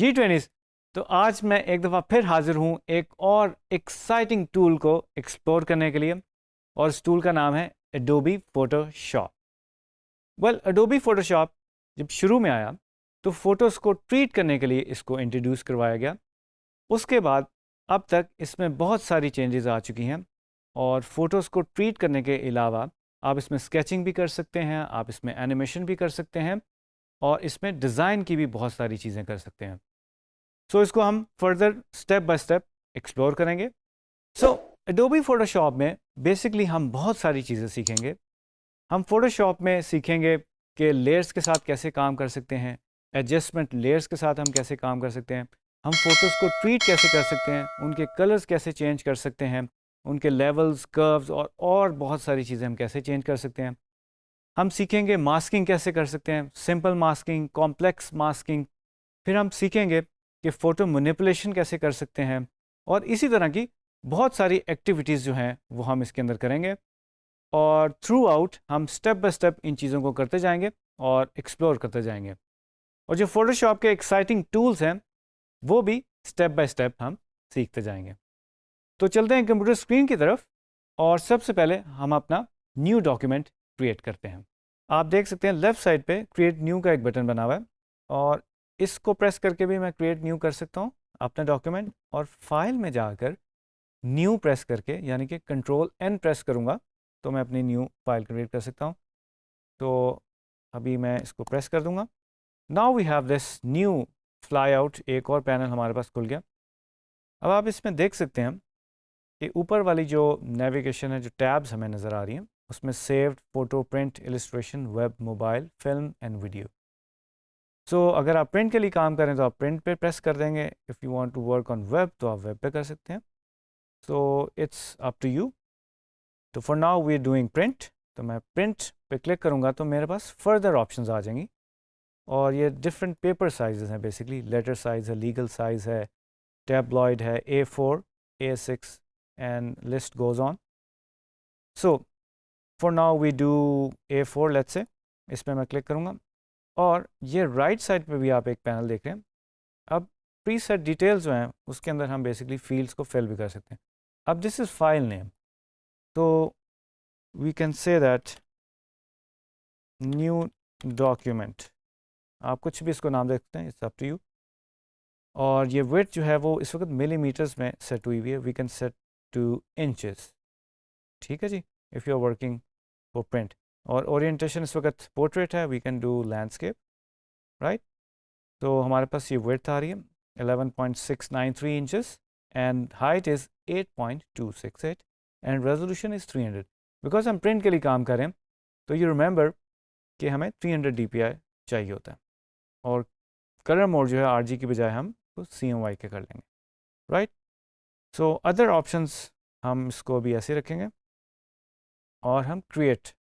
G20। तो आज मैं एक दफ़ा फिर हाजिर हूँ एक और एक्साइटिंग टूल को एक्सप्लोर करने के लिए, और इस टूल का नाम है Adobe Photoshop। Adobe Photoshop जब शुरू में आया तो फ़ोटोज़ को ट्रीट करने के लिए इसको इंट्रोड्यूस करवाया गया। उसके बाद अब तक इसमें बहुत सारी चेंजेस आ चुकी हैं, और फ़ोटोज़ को ट्रीट करने के अलावा आप इसमें स्केचिंग भी कर सकते हैं, आप इसमें एनिमेशन भी कर सकते हैं, और इसमें डिज़ाइन की भी बहुत सारी चीज़ें कर सकते हैं। सो इसको हम further step by step explore करेंगे। सो एडोबी फोटोशॉप में बेसिकली हम बहुत सारी चीज़ें सीखेंगे। हम फोटोशॉप में सीखेंगे कि लेयर्स के साथ कैसे काम कर सकते हैं, एडजस्टमेंट लेयर्स के साथ हम कैसे काम कर सकते हैं, हम फोटोज़ को ट्रीट कैसे कर सकते हैं, उनके कलर्स कैसे चेंज कर सकते हैं, उनके लेवल्स, कर्व्स और बहुत सारी चीज़ें हम कैसे चेंज कर सकते हैं। हम सीखेंगे मास्किंग कैसे कर सकते हैं, सिंपल मास्किंग, कॉम्प्लेक्स मास्किंग। फिर हम सीखेंगे कि फ़ोटो मैनिपुलेशन कैसे कर सकते हैं, और इसी तरह की बहुत सारी एक्टिविटीज़ जो हैं वो हम इसके अंदर करेंगे, और थ्रू आउट हम स्टेप बाय स्टेप इन चीज़ों को करते जाएंगे और एक्सप्लोर करते जाएंगे। और जो फ़ोटोशॉप के एक्साइटिंग टूल्स हैं वो भी स्टेप बाय स्टेप हम सीखते जाएंगे। तो चलते हैं कंप्यूटर स्क्रीन की तरफ, और सबसे पहले हम अपना न्यू डॉक्यूमेंट क्रिएट करते हैं। आप देख सकते हैं लेफ़्ट साइड पे क्रिएट न्यू का एक बटन बना हुआ है, और इसको प्रेस करके भी मैं क्रिएट न्यू कर सकता हूँ अपना डॉक्यूमेंट, और फाइल में जाकर न्यू प्रेस करके, यानी कि कंट्रोल N प्रेस करूँगा तो मैं अपनी न्यू फाइल क्रिएट कर सकता हूँ। तो अभी मैं इसको प्रेस कर दूँगा। Now we have this new fly out, एक और पैनल हमारे पास खुल गया। अब आप इसमें देख सकते हैं कि ऊपर वाली जो नेविगेशन है, जो टैब्स हमें नज़र आ रही हैं, उसमें saved, photo, print, illustration, web, mobile, film and video. So अगर आप प्रिंट के लिए काम करें तो आप प्रिंट पे प्रेस कर देंगे। If you want to work on web तो आप वेब पे कर सकते हैं। So it's up to you. तो for now we are doing print, तो मैं प्रिंट पे क्लिक करूँगा तो मेरे पास फर्दर ऑप्शंस आ जाएंगी, और ये डिफरेंट पेपर साइजेस हैं। बेसिकली लेटर साइज़ है, लीगल साइज़ है, टैबलॉइड है, A4, A6 and list goes on. So for now we do A4 let's say. इस पर मैं क्लिक करूँगा, और ये राइट साइड पे भी आप एक पैनल देख रहे हैं। अब प्रीसेट डिटेल्स जो हैं उसके अंदर हम बेसिकली फील्ड्स को फिल भी कर सकते हैं। अब दिस इज़ फाइल नेम, तो we can say that new document, आप कुछ भी इसको नाम दे सकते हैं, इट्स अप टू यू। और ये विड्थ जो है वो इस वक्त मिलीमीटर्स में सेट हुई हुई है, we can set to inches. ठीक है जी, if you are working for print. और ओरिएंटेशन इस वक्त पोर्ट्रेट है, we can do landscape, right. तो हमारे पास ये विड्थ आ रही है 11.693 inches, and height is 8.268, and resolution is 300। Because हम प्रिंट के लिए काम करें तो यू रिमेंबर कि हमें 300 DPI चाहिए होता है, और कलर मोड जो है RG की बजाय हम तो CMY के कर लेंगे, राइट। सो अदर ऑप्शंस हम इसको भी ऐसे रखेंगे, और हम क्रिएट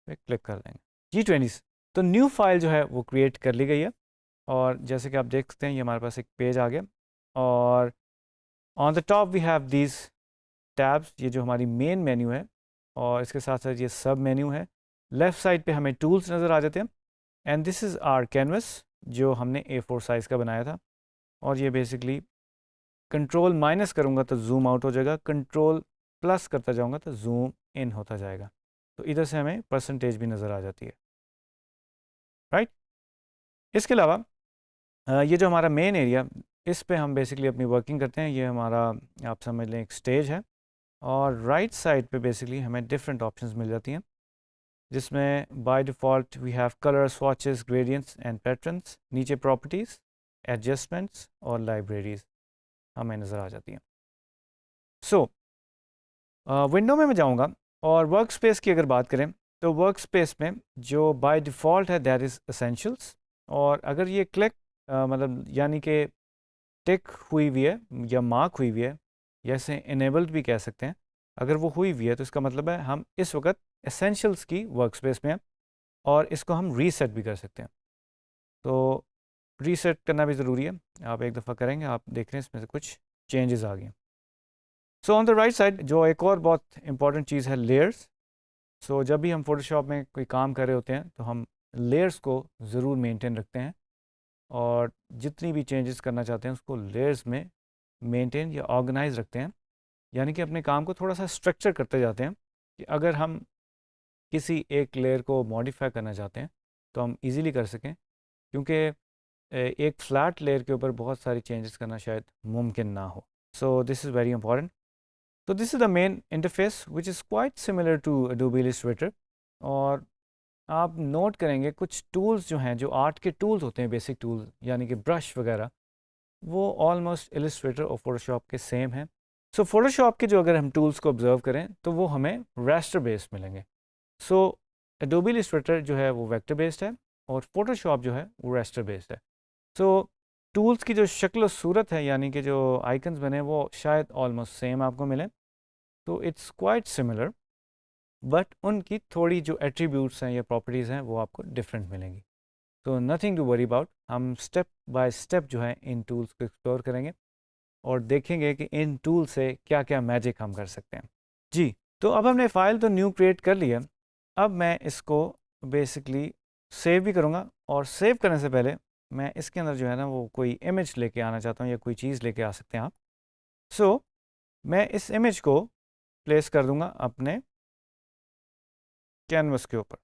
पे क्लिक कर देंगे। G20। तो न्यू फाइल जो है वो क्रिएट कर ली गई है, और जैसे कि आप देख सकते हैं ये हमारे पास एक पेज आ गया, और on the top we have these tabs. ये जो हमारी मेन मेन्यू है, और इसके साथ साथ ये सब मेन्यू है। लेफ़्ट साइड पे हमें टूल्स नज़र आ जाते हैं, and this is our canvas जो हमने A4 साइज़ का बनाया था। और ये बेसिकली कंट्रोल माइनस करूँगा तो जूम आउट हो जाएगा, कंट्रोल प्लस करता जाऊँगा तो जूम इन होता जाएगा। तो इधर से हमें परसेंटेज भी नज़र आ जाती है, राइट। इसके अलावा ये जो हमारा मेन एरिया, इस पे हम बेसिकली अपनी वर्किंग करते हैं। ये हमारा, आप समझ लें, एक स्टेज है, और राइट साइड पे बेसिकली हमें डिफरेंट ऑप्शंस मिल जाती हैं, जिसमें by default we have colour, swatches, gradients and patterns. नीचे प्रॉपर्टीज़, एडजस्टमेंट्स और लाइब्रेरीज़ हमें नज़र आ जाती हैं। सो विंडो में मैं जाऊँगा, और वर्क स्पेस की अगर बात करें तो वर्क स्पेस में जो बाय डिफ़ॉल्ट है दैट इज़ एसेंशियल्स। और अगर ये क्लिक मतलब यानी कि टिक हुई हुई है या मार्क हुई हुई है, या इसे इनेबल्ड भी कह सकते हैं, अगर वो हुई हुई है तो इसका मतलब है हम इस वक्त एसेंशियल्स की वर्क स्पेस में हैं, और इसको हम रीसेट भी कर सकते हैं। तो रीसेट करना भी ज़रूरी है, आप एक दफ़ा करेंगे, आप देख रहे हैं इसमें से कुछ चेंजेस आ गए। So on the right side जो एक और बहुत इंपॉर्टेंट चीज़ है, लेयर्स। सो जब भी हम फोटोशॉप में कोई काम कर रहे होते हैं तो हम लेयर्स को ज़रूर मेंटेन रखते हैं, और जितनी भी चेंजेस करना चाहते हैं उसको लेयर्स में मेंटेन या ऑर्गेनाइज रखते हैं, यानी कि अपने काम को थोड़ा सा स्ट्रक्चर करते जाते हैं कि अगर हम किसी एक लेयर को मॉडिफाई करना चाहते हैं तो हम इजीली कर सकें, क्योंकि एक फ्लैट लेयर के ऊपर बहुत सारी चेंजेस करना शायद मुमकिन ना हो. So this is very important. तो this is the main interface which is quite similar to Adobe Illustrator. और आप नोट करेंगे कुछ टूल्स जो हैं, जो आर्ट के टूल्स होते हैं, बेसिक टूल्स यानी कि ब्रश वगैरह, वो ऑलमोस्ट इलस्ट्रेटर और फोटोशॉप के सेम हैं. सो फोटोशॉप के जो अगर हम टूल्स को ऑब्जर्व करें तो वो हमें रास्टर बेस्ड मिलेंगे. सो Adobe Illustrator जो है वो वेक्टर बेस्ड है और फोटोशॉप जो है वो रास्टर बेस्ड है. सो टूल्स की जो शक्ल सूरत है, यानी कि जो आइकन्स बने, वो शायद ऑलमोस्ट सेम आपको मिले. तो इट्स क्वाइट सिमिलर, बट उनकी थोड़ी जो एट्रीब्यूट्स हैं या प्रॉपर्टीज़ हैं वो आपको डिफरेंट मिलेंगी. तो नथिंग टू वरी अबाउट. हम स्टेप बाय स्टेप जो है इन टूल्स को एक्सप्लोर करेंगे और देखेंगे कि इन टूल से क्या क्या मैजिक हम कर सकते हैं. जी, तो अब हमने फ़ाइल तो न्यू क्रिएट कर लिया. अब मैं इसको बेसिकली सेव भी करूँगा, और सेव करने से पहले मैं इसके अंदर जो है ना वो कोई इमेज लेके आना चाहता हूँ या कोई चीज़ लेके आ सकते हैं आप. सो मैं इस इमेज को प्लेस कर दूँगा अपने कैनवस के ऊपर,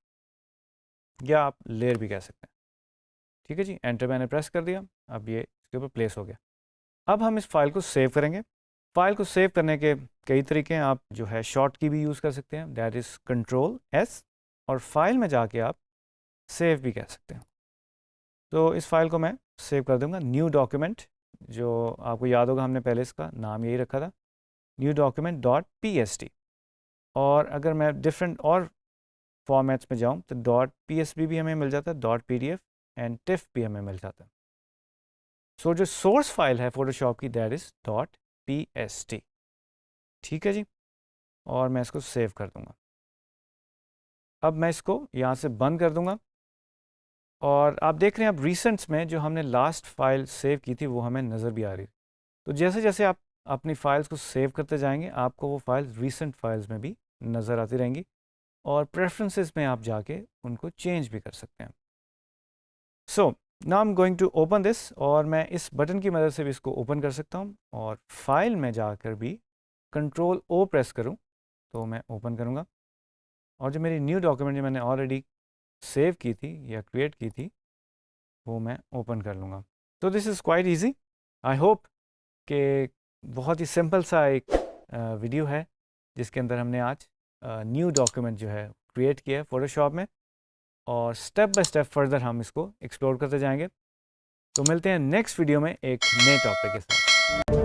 या आप लेयर भी कह सकते हैं. ठीक है जी, एंटर मैंने प्रेस कर दिया. अब ये इसके ऊपर प्लेस हो गया. अब हम इस फाइल को सेव करेंगे. फाइल को सेव करने के कई तरीके हैं. आप जो है शॉर्ट की भी यूज़ कर सकते हैं, दैट इज़ Ctrl+S, और फाइल में जाके आप सेव भी कह सकते हैं. तो इस फाइल को मैं सेव कर दूंगा. न्यू डॉक्यूमेंट, जो आपको याद होगा हमने पहले इसका नाम यही रखा था, न्यू डॉक्यूमेंट डॉट PST. और अगर मैं डिफरेंट और फॉर्मेट्स में जाऊं तो डॉट PSB भी हमें मिल जाता है, डॉट PDF एंड टिफ भी हमें मिल जाता है. सो जो सोर्स फाइल है फोटोशॉप की, दैट इज़ डॉट PST. ठीक है जी, और मैं इसको सेव कर दूंगा. अब मैं इसको यहाँ से बंद कर दूंगा. और आप देख रहे हैं अब रिसेंट्स में जो हमने लास्ट फाइल सेव की थी वो हमें नज़र भी आ रही. तो जैसे जैसे आप अपनी फाइल्स को सेव करते जाएंगे आपको वो फाइल्स रिसेंट फाइल्स में भी नज़र आती रहेंगी, और प्रेफरेंसेस में आप जाके उनको चेंज भी कर सकते हैं. So now I am going to open this, और मैं इस बटन की मदद से भी इसको ओपन कर सकता हूँ, और फाइल में जाकर भी Ctrl+O प्रेस करूँ तो मैं ओपन करूँगा. और जो मेरी न्यू डॉक्यूमेंट जो मैंने ऑलरेडी सेव की थी या क्रिएट की थी वो मैं ओपन कर लूँगा. तो this is quite easy. I hope कि बहुत ही सिंपल सा एक वीडियो है जिसके अंदर हमने आज न्यू डॉक्यूमेंट जो है क्रिएट किया है फ़ोटोशॉप में, और स्टेप बाय स्टेप फर्दर हम इसको एक्सप्लोर करते जाएंगे. तो मिलते हैं नेक्स्ट वीडियो में एक नए टॉपिक के साथ.